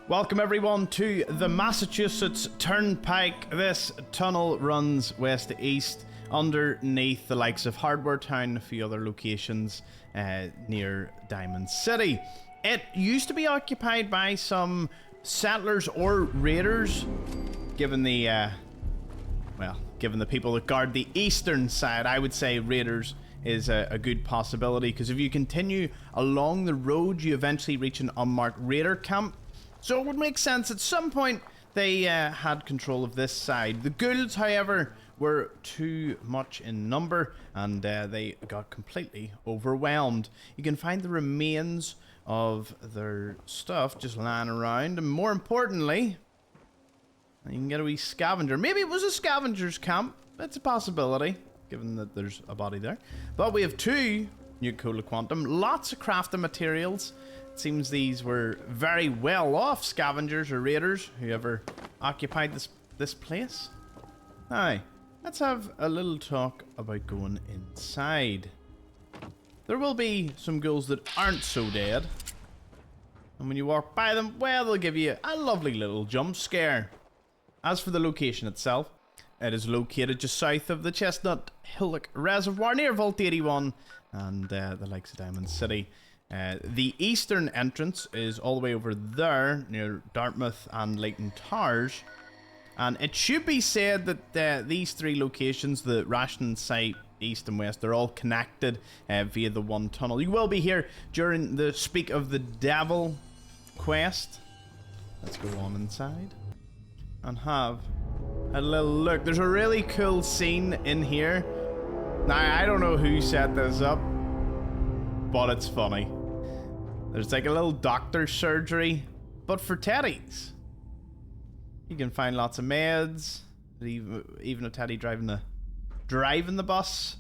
Welcome everyone to the Massachusetts Turnpike. This tunnel runs west to east underneath the likes of Hardware Town and a few other locations near Diamond City. It used to be occupied by some settlers or raiders, given the given the people that guard the eastern side. I would say raiders is a good possibility, because if you continue along the road you eventually reach an unmarked raider camp. So it would make sense at some point they had control of this side. The Ghouls, however, were too much in number and they got completely overwhelmed. You can find the remains of their stuff just lying around, and more importantly, you can get a wee scavenger. Maybe it was a scavenger's camp. It's a possibility, given that there's a body there. But we have two Nuka-Cola Quantum, lots of crafting materials. It seems these were very well off scavengers or raiders, whoever occupied this place. Now, let's have a little talk about going inside. There will be some ghouls that aren't so dead, and when you walk by them, well, they'll give you a lovely little jump scare. As for the location itself, it is located just south of the Chestnut Hillock Reservoir near Vault 81 and the likes of Diamond City. The eastern entrance is all the way over there near Dartmouth and Leighton Towers, and it should be said that these three locations, the rationing site, east and west, they're all connected via the one tunnel. You will be here during the Speak of the Devil quest. Let's go on inside and have a little look. There's a really cool scene in here. Now, I don't know who set this up, but it's funny. There's like a little doctor's surgery, but for teddies. You can find lots of meds, even a teddy driving the bus.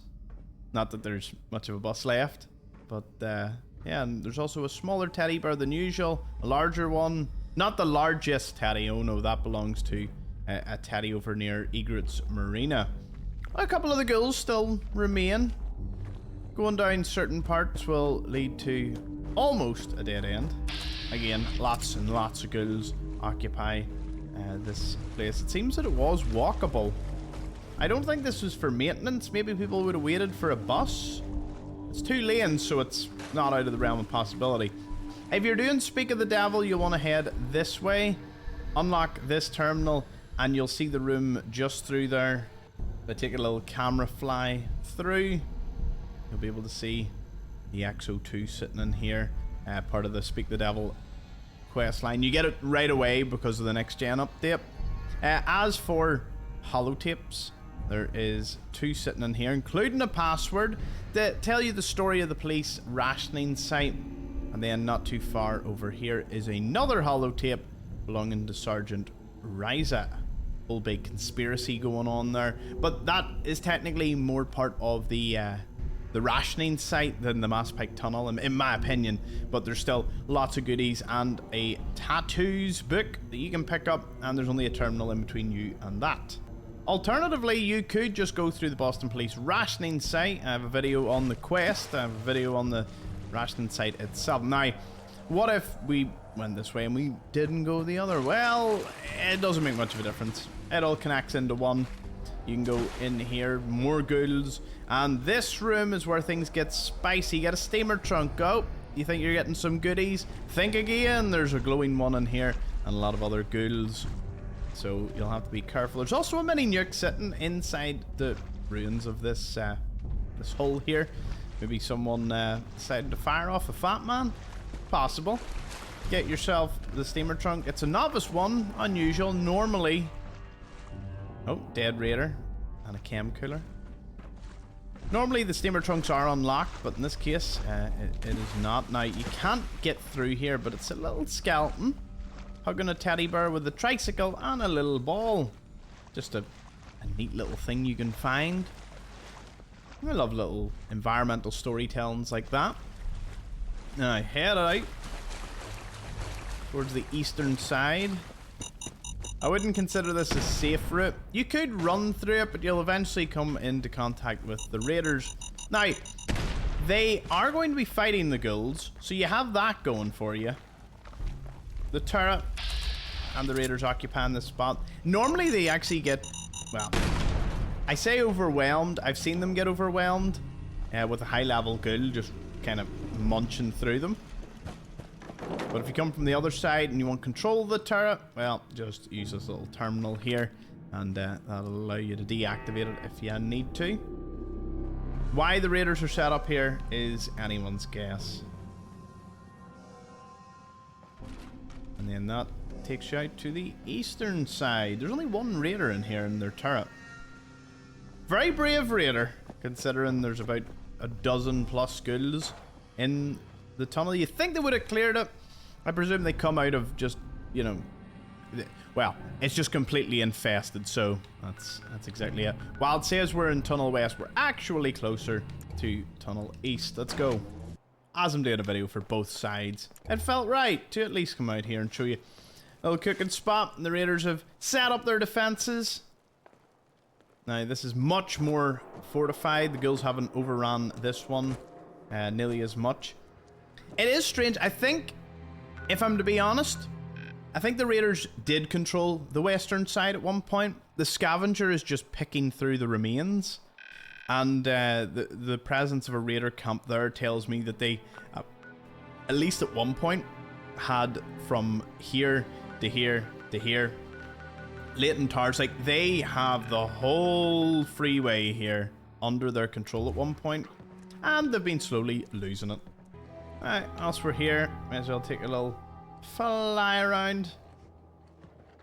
Not that there's much of a bus left, but yeah, and there's also a smaller teddy bear than usual, a larger one. Not the largest teddy, oh no, that belongs to a teddy over near Egret's Marina. A couple of the ghouls still remain. Going down certain parts will lead to almost a dead end. Again, lots and lots of ghouls occupy this place. It seems that it was walkable. I don't think this was for maintenance. Maybe people would have waited for a bus. It's 2 lanes, so it's not out of the realm of possibility. If you're doing Speak of the Devil, you'll want to head this way, unlock this terminal, and you'll see the room just through there. If I take a little camera fly through, you'll be able to see the XO2 sitting in here, part of the Speak the Devil quest line. You get it right away because of the next gen update. As for holotapes, there is 2 sitting in here, including a password that tell you the story of the police rationing site. And then not too far over here is another holotape belonging to Sergeant Riza. Whole big conspiracy going on there, but that is technically more part of the rationing site than the Pike Tunnel, in my opinion. But there's still lots of goodies and a tattoos book that you can pick up, and there's only a terminal in between you and that. Alternatively, you could just go through the Boston Police rationing site. I have a video on the quest, I have a video on the rationing site itself. Now, what if we went this way and we didn't go the other? Well, it doesn't make much of a difference. It all connects into one. You can go in here, more ghouls, and this room is where things get spicy. Get a steamer trunk. Oh, you think you're getting some goodies? Think again. There's a glowing one in here and a lot of other ghouls, so you'll have to be careful. There's also a mini nuke sitting inside the ruins of this this hole here. Maybe someone decided to fire off a fat man. Possible. Get yourself the steamer trunk. It's a novice one, unusual. Normally, oh, dead raider and a chem cooler. Normally the steamer trunks are unlocked, but in this case it is not. Now, you can't get through here, but it's a little skeleton hugging a teddy bear with a tricycle and a little ball. Just a neat little thing you can find. I love little environmental storytellings like that. Now, head out towards the eastern side. I wouldn't consider this a safe route. You could run through it, but you'll eventually come into contact with the raiders. Now, they are going to be fighting the ghouls, so you have that going for you. The turret and the raiders occupying this spot. Normally they actually get, well, I say overwhelmed. I've seen them get overwhelmed with a high level ghoul just kind of munching through them. But if you come from the other side and you want control of the turret, well, just use this little terminal here, and that'll allow you to deactivate it if you need to. Why the raiders are set up here is anyone's guess. And then that takes you out to the eastern side. There's only one raider in here in their turret. Very brave raider, considering there's about a dozen plus ghouls in the tunnel. You think they would have cleared it? I presume they come out of just, you know, well, it's just completely infested, so that's exactly it. While it says we're in Tunnel West, we're actually closer to Tunnel East. Let's go. As I'm doing a video for both sides, it felt right to at least come out here and show you a little cooking spot. And the raiders have set up their defenses. Now, this is much more fortified. The ghouls haven't overrun this one nearly as much. It is strange. I think, if I'm to be honest, I think the raiders did control the western side at one point. The scavenger is just picking through the remains. And the presence of a raider camp there tells me that they, at least at one point, had from here to here to here, Leighton Towers, like, they have the whole freeway here under their control at one point, and they've been slowly losing it. Alright, as we're here, may as well take a little fly around.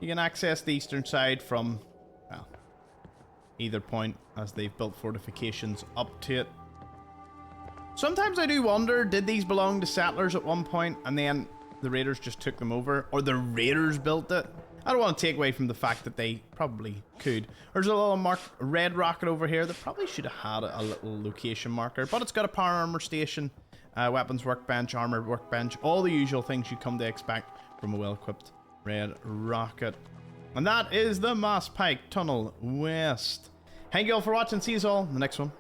You can access the eastern side from, well, either point, as they've built fortifications up to it. Sometimes I do wonder, did these belong to settlers at one point, and then the raiders just took them over, or the raiders built it? I don't want to take away from the fact that they probably could. There's a little marked red rocket over here that probably should have had a little location marker, but it's got a power armor station, weapons workbench, armor workbench, all the usual things you come to expect from a well-equipped red rocket. And that is the Pike Tunnel West. Thank you all for watching. See you all in the next one.